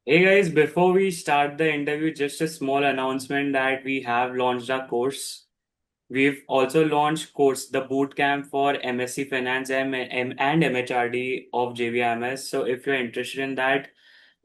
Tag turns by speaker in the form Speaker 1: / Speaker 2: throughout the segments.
Speaker 1: Hey guys, before we start the interview, just a small announcement that we have launched our course. We've also launched course the boot camp for MSc Finance and MHRD of JBIMS. So if you're interested in that,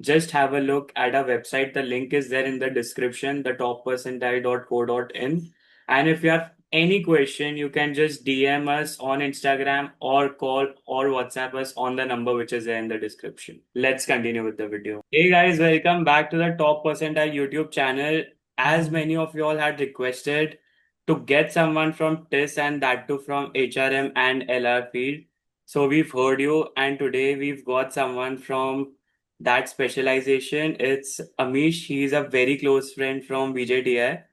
Speaker 1: just have a look at our website. The link is there in the description, the toppercentile.co.in. And if you have any question, you can just DM us on Instagram or call or WhatsApp us on the number which is there in the description. Let's continue with the video. Hey guys, welcome back to the Top Percentile YouTube channel. As many of you all had requested to get someone from TISS and that too from HRM and LR field. So we've heard you, and today we've got someone from that specialization. It's Ameesh. He's a very close friend from VJTI.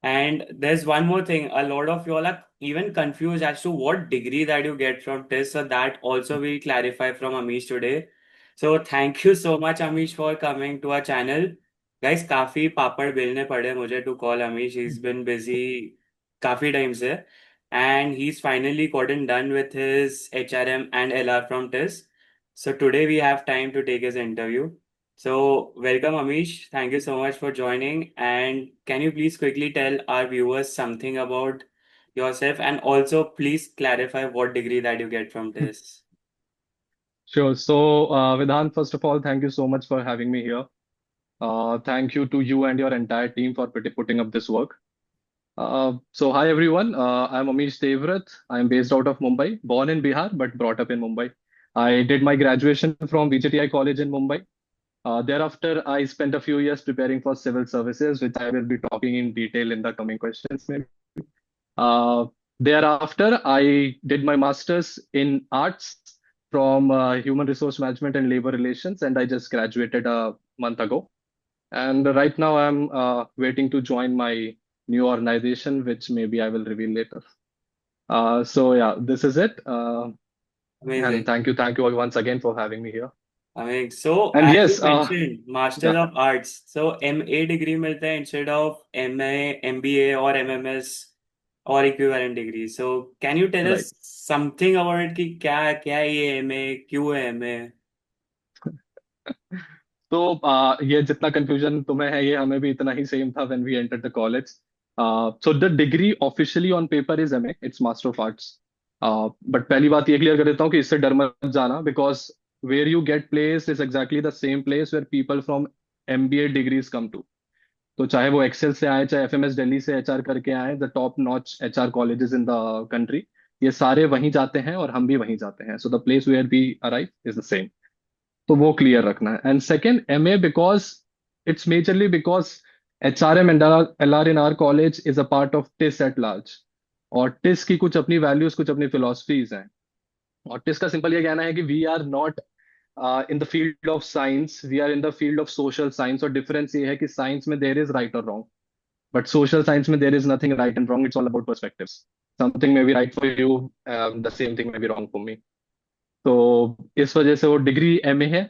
Speaker 1: And there's one more thing. A lot of y'all are even confused as to what degree that you get from TISS. So that also we'll clarify from Amish today. So thank you so much, Amish, for coming to our channel. Guys, काफी पापड़ बेलने पड़े मुझे to call Amish. He's been busy काफी time से. And he's finally gotten done with his HRM and LR from TISS. So today we have time to take his interview. So, welcome, Amish. Thank you so much for joining. And can you please quickly tell our viewers something about yourself and also please clarify what degree that you get from this?
Speaker 2: Sure. So, Vidhan, first of all, thank you so much for having me here. Thank you to you and your entire team for putting up this work. Hi everyone. I'm Amish Devrat. I'm based out of Mumbai, born in Bihar, but brought up in Mumbai. I did my graduation from VJTI College in Mumbai. Thereafter, I spent a few years preparing for civil services, which I will be talking in detail in the coming questions, maybe. Uh, Thereafter, I did my master's in arts from human resource management and labor relations, and I just graduated a month ago. And right now, I'm waiting to join my new organization, which maybe I will reveal later. Yeah, this is it. And
Speaker 1: Amazing.
Speaker 2: thank you all once again for having me here.
Speaker 1: Amazing. So,
Speaker 2: And
Speaker 1: as you
Speaker 2: yes,
Speaker 1: mentioned, Masters
Speaker 2: yeah,
Speaker 1: of Arts. So, MA degree मिलता है instead of MA, MBA or MMS or equivalent degree. So, can you tell
Speaker 2: right.
Speaker 1: us something about it कि क्या क्या है ये MA, क्यों है MA?
Speaker 2: तो ये जितना कंफ्यूजन तुम्हें है ये हमें भी इतना ही सेम था when we entered the college so the degree officially on paper is MA it's master of arts but पहली बात ये क्लियर कर देता हूँ कि इससे डर मत जाना because where you get place is exactly the same place where people from MBA degrees come to तो चाहे वो एक्सेल से आए चाहे एफएमएस दिल्ली से एचआर करके आए the top notch HR colleges in the country ये सारे वहीं जाते हैं और हम भी वहीं जाते हैं so the place where we arrive is the same तो वो क्लियर रखना है and second MA because it's majorly because HRM LR in our college is a part of TISS at large और टिस की कुछ अपनी वैल्यूज कुछ अपनी फिलोसफीज हैं और टिस का सिंपल ये कहना है कि we are not in the field of science we are in the field of social science और डिफरेंस ये है कि साइंस में देर इज राइट और रॉन्ग बट सोशल साइंस में there is nothing right and wrong it's all about perspectives something may be right for you the same thing may be wrong for me तो इस वजह से वो degree MA है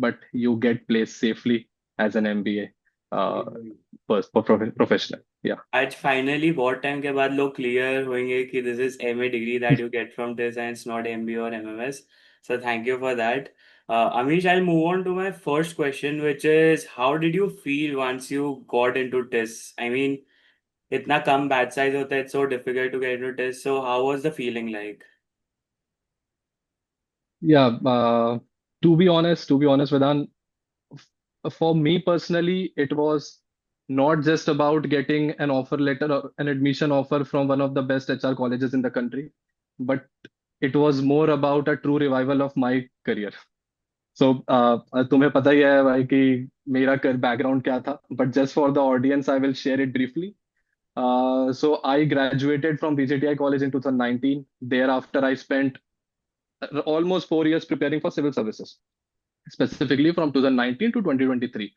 Speaker 2: but you get placed safely as an MBA professional या
Speaker 1: आज finally बहुत time के बाद लोग क्लियर होंगे कि this is MA degree that you get from this and it's not MBA और MMS. So thank you for that. Amish, I'll move on to my first question, which is how did you feel once you got into TISS? I mean, इतना कम batch size होता है, it's so difficult to get into TISS. So how was the feeling like?
Speaker 2: या to be honest Vedant, for me personally, it was not just about getting an offer letter or an admission offer from one of the best HR colleges in the country, but it was more about a true revival of my career. So, तुम्हें पता ही है भाई कि मेरा background क्या था, but just for the audience, I will share it briefly. So I graduated from BJTI College in 2019. Thereafter, I spent almost 4 years preparing for civil services, specifically from 2019 to 2023.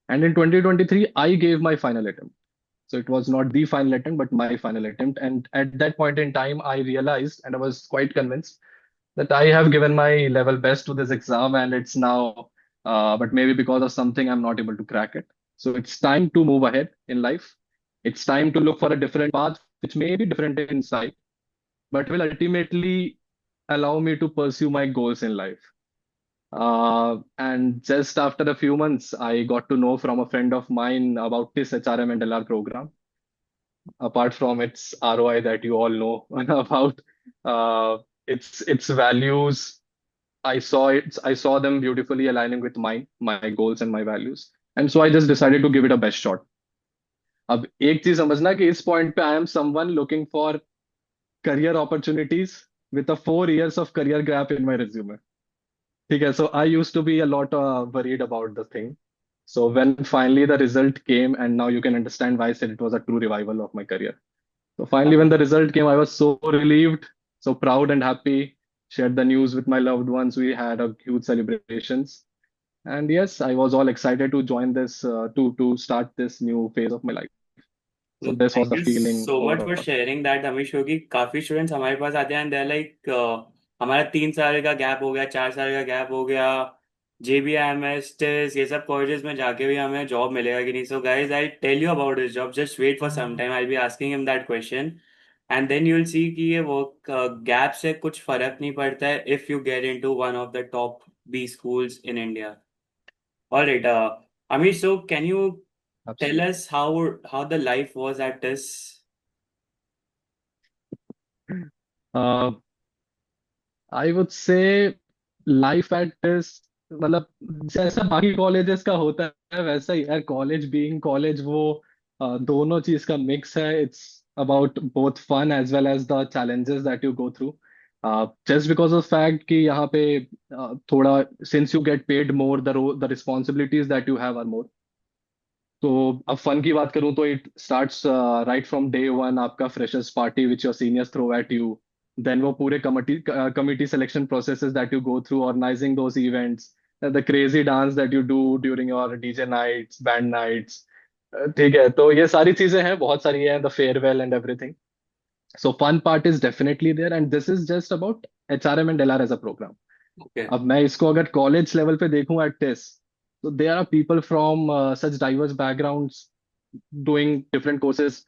Speaker 2: And in 2023, I gave my final attempt. So it was not the final attempt, but my final attempt. And at that point in time, I realized and I was quite convinced that I have given my level best to this exam and it's now, but maybe because of something, I'm not able to crack it. So it's time to move ahead in life. It's time to look for a different path, which may be different in sight, but will ultimately allow me to pursue my goals in life. And just after a few months, I got to know from a friend of mine about this HRM and LR program. Apart from its ROI that you all know about, its values, I saw them beautifully aligning with my goals and my values. And so I just decided to give it a best shot. अब एक चीज समझना कि इस point पे I am someone looking for career opportunities with a 4 years of career gap in my resume. ठीक है, so I used to be a lot worried about the thing. So when finally the result came, and now you can understand why I said it was a true revival of my career. So finally, when the result came, I was so relieved, so proud and happy. Shared the news with my loved ones. We had a huge celebrations, and yes, I was all excited to join this to start this new phase of my life. So this
Speaker 1: thank
Speaker 2: was the
Speaker 1: you
Speaker 2: feeling
Speaker 1: so much for
Speaker 2: overall.
Speaker 1: Sharing that Hamish, क्योंकि काफी students हमारे पास आते हैं and like हमारा 3 साल का gap हो गया, 4 साल का गैप हो गया, JBIMS टेस्ट ये सब कॉलेजेस में जाके भी हमें जॉब मिलेगा कि नहीं. So guys I tell you about this job, just wait for some time, I be asking him that question and then you will see कि ये वर्क गैप से कुछ फर्क नहीं पड़ता है if you get into one of the top B schools in India. All right, Amish, so can you tell
Speaker 2: Absolutely.
Speaker 1: us how the life was at this?
Speaker 2: Uh, I would say life at this, मतलब जैसा बाकी colleges का होता है वैसा ही है college. Being college वो दोनों चीज का मिक्स है. It's about both fun as well as the challenges that you go through. Just because of fact कि यहाँ पे थोड़ा since you get paid more, the responsibilities that you have are more. तो अब फन की बात करूं तो it starts right from day one. आपका freshers party which your seniors throw at you. Then वो पूरे committee selection processes that you go through organising those events, the crazy dance that you do during your DJ nights, band nights. ठीक है, तो ये सारी चीजें हैं, बहुत सारी हैं, the farewell and everything. So fun part is definitely there, and this is just about HRM and LR as a program.
Speaker 1: Okay.
Speaker 2: अब मैं इसको अगर कॉलेज लेवल पे देखूं एट टिस, तो there are people from such diverse backgrounds doing different courses.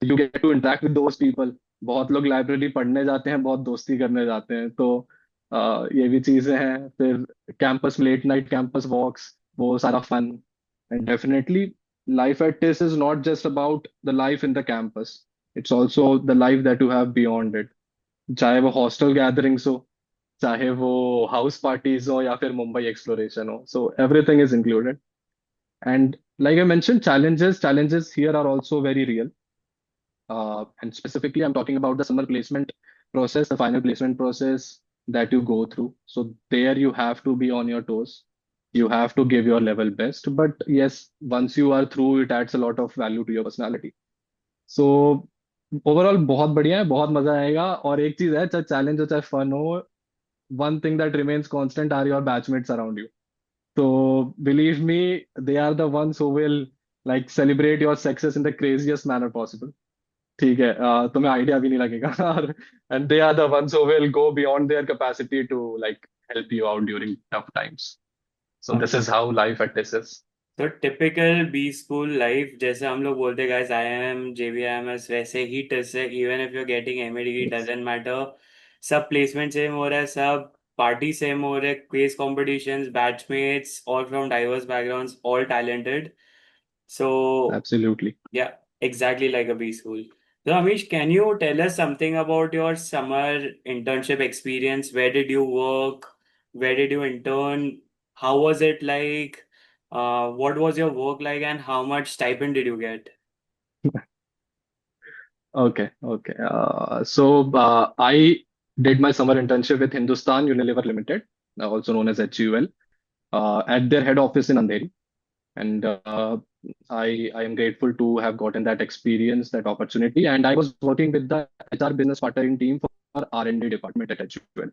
Speaker 2: You get to interact with those people. बहुत लोग library पढ़ने जाते हैं, बहुत दोस्ती करने जाते हैं. तो ये भी चीजें हैं. फिर कैंपस में लेट नाइट कैंपस वॉक्स, वो सारा फन. And definitely life at TISS is not just about the life in the campus. It's also the life that you have beyond it. चाहे वो हॉस्टल गैदरिंग्स हो, चाहे वो हाउस पार्टीज हो, या फिर मुंबई एक्सप्लोरेशन हो. So everything is included. And like I mentioned, challenges here are also very real. And specifically, I'm talking about the summer placement process, the final placement process that you go through. So there you have to be on your toes. You have to give your level best. But yes, once you are through, it adds a lot of value to your personality. So overall बहुत बढ़िया है, बहुत मजा आएगा. और एक चीज है, चाहे चैलेंज हो चाहे फन हो, one thing that remains constant are your batchmates around you. So believe me, they are the ones who will like celebrate your success in the craziest manner possible. ठीक है, तुम्हें आइडिया भी नहीं लगेगा. और and they are the ones who will go beyond their capacity to like help you out during tough times. So this is how life at this is.
Speaker 1: तो typical B school life जैसे हम लोग बोलते हैं guys, IIM JBIMS, वैसे ही TISS है. Even if you are getting MA degree
Speaker 2: Yes,
Speaker 1: doesn't matter, सब प्लेसमेंट सेम हो रहा है, सब पार्टी सेम हो रहे हैं, quiz competitions, batchmates all from diverse backgrounds, all talented. So
Speaker 2: absolutely.
Speaker 1: yeah, exactly like a B school. So, Amish, can you tell us something about your summer internship experience? Where did you work? Where did you intern? How was it like? What was your work like, and how much stipend did you get?
Speaker 2: Okay, okay. So I did my summer internship with Hindustan Unilever Limited, also known as HUL, at their head office in Andheri. And I am grateful to have gotten that experience, that opportunity. And I was working with the HR business partnering team for R&D department at HUL.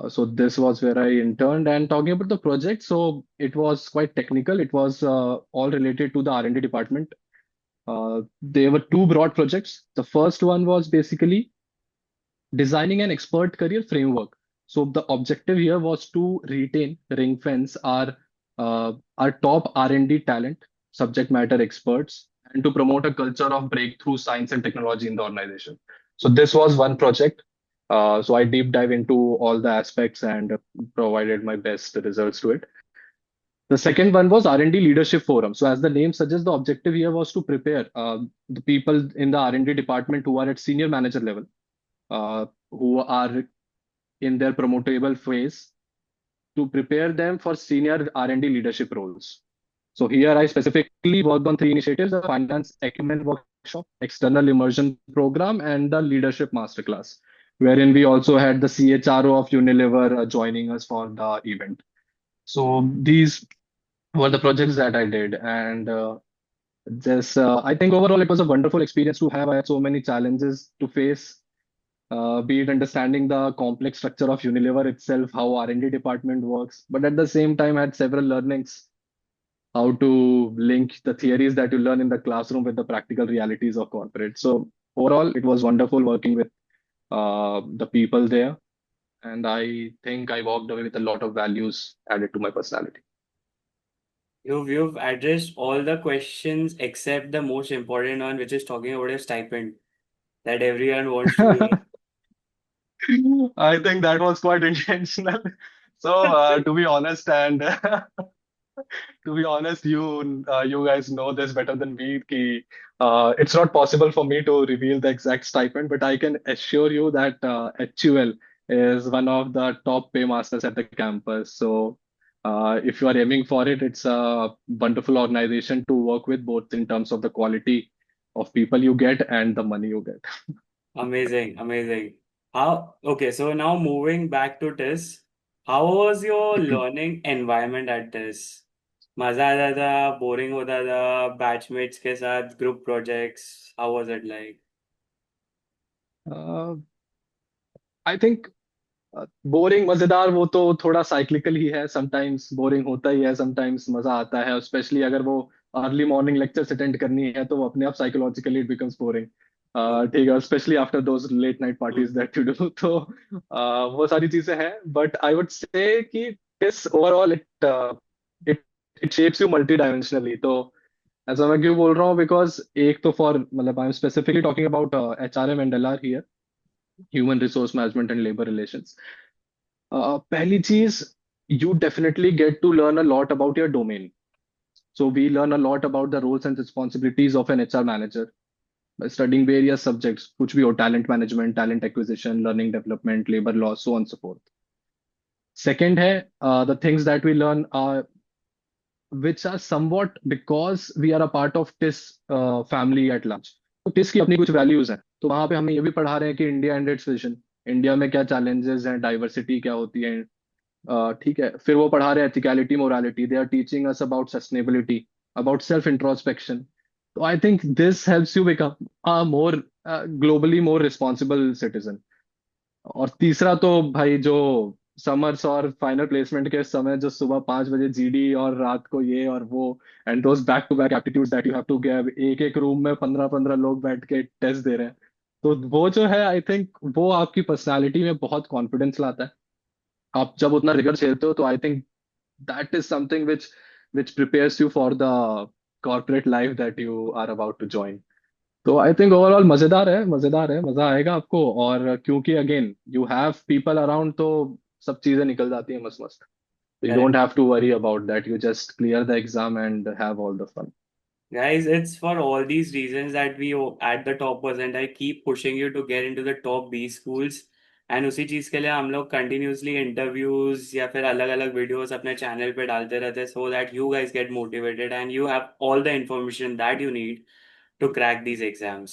Speaker 2: So this was where I interned. And talking about the project, so it was quite technical. It was all related to the R&D department. There were two broad projects. The first one was basically designing an expert career framework. So the objective here was to retain, ring fence our top R&D talent, subject matter experts, and to promote a culture of breakthrough science and technology in the organization. So this was one project. So I deep dive into all the aspects and provided my best results to it. The second one was R&D Leadership Forum. So as the name suggests, the objective here was to prepare the people in the R&D department who are at senior manager level, who are in their promotable phase, to prepare them for senior R&D leadership roles. So here I specifically worked on three initiatives: the Finance Acumen Workshop, External Immersion Program, and the Leadership Masterclass, wherein we also had the CHRO of Unilever joining us for the event. So these were the projects that I did. And just, I think overall it was a wonderful experience to have. I had so many challenges to face, be it understanding the complex structure of Unilever itself, how R&D department works, but at the same time had several learnings, how to link the theories that you learn in the classroom with the practical realities of corporate. So overall, it was wonderful working with the people there, and I think I walked away with a lot of values added to my personality.
Speaker 1: You've addressed all the questions except the most important one, which is talking about a stipend that everyone wants to hear.
Speaker 2: I think that was quite intentional. So, to be honest, and to be honest, you guys know this better than me. It's not possible for me to reveal the exact stipend, but I can assure you that HUL is one of the top paymasters at the campus. So, if you are aiming for it, it's a wonderful organization to work with, both in terms of the quality of people you get and the money you get.
Speaker 1: Amazing, amazing. Okay, so now moving back to TISS, how was your learning environment at TISS? मजा आता था, boring होता था, batchmates के साथ group projects, how was it like?
Speaker 2: Uh, I think boring मजेदार वो तो थोड़ा साइक्लिकल ही है. समटाइम्स बोरिंग होता ही है, समटाइम्स मजा आता है, स्पेशली अगर वो अर्ली मॉर्निंग लेक्चर्स अटेंड करनी है तो वो अपने आप साइकोलॉजिकली इट बिकम्स बोरिंग. ठीक है, specially after those late night parties that you do. तो वो सारी चीजें हैं, बट आई वुड से कि this overall it it shapes you multi dimensionally. तो ऐसा मैं क्यों बोल रहा हूँ, बिकॉज एक तो फॉर मतलब I am specifically talking about HRM and LR here, human resource management and labour relations. पहली चीज, you definitely get to learn a lot about your domain. So we learn a lot about the roles and responsibilities of an HR manager by studying various subjects, which we talent management, talent acquisition, learning development, labor law, so on and so forth. Second है, the things that we learn are which are somewhat because we are a part of TISS family at large. तो TISS की अपनी कुछ values हैं, तो वहां पे हमें ये भी पढ़ा रहे हैं कि India and it's vision, India में क्या चैलेंजेस हैं, डाइवर्सिटी क्या होती है. ठीक है, फिर वो पढ़ा रहे हैं ethicality morality, they are teaching us about sustainability, about self introspection. तो I think this helps you become a more globally more responsible citizen. और तीसरा तो भाई जो समर्स और फाइनल प्लेसमेंट के समय जो सुबह 5 बजे GD और रात को ये और वो, and those back to back aptitude that you have to give, एक एक रूम में 15-15 लोग बैठ के टेस्ट दे रहे हैं. तो वो जो है, आई थिंक वो आपकी पर्सनालिटी में बहुत कॉन्फिडेंस लाता है. आप जब उतना रिगर झेलते हो, तो I think that is something which prepares you for the corporate life that you are about to join. तो आई थिंक ओवरऑल मजेदार है, मजेदार है, मजा आएगा आपको. और क्योंकि again you have people around, तो सब चीजें निकल जाती हैं मस्त मस्त. You don't have to worry about that. You just clear the exam and have all the fun.
Speaker 1: Guys, it's for all these reasons that at the top percentile keep pushing you to get into the top B schools. And उसी चीज के लिए हम लोग continuously interviews या फिर अलग अलग वीडियोस अपने चैनल पे डालते रहते हैं so that you guys get motivated and you have all the information that you need to crack these exams.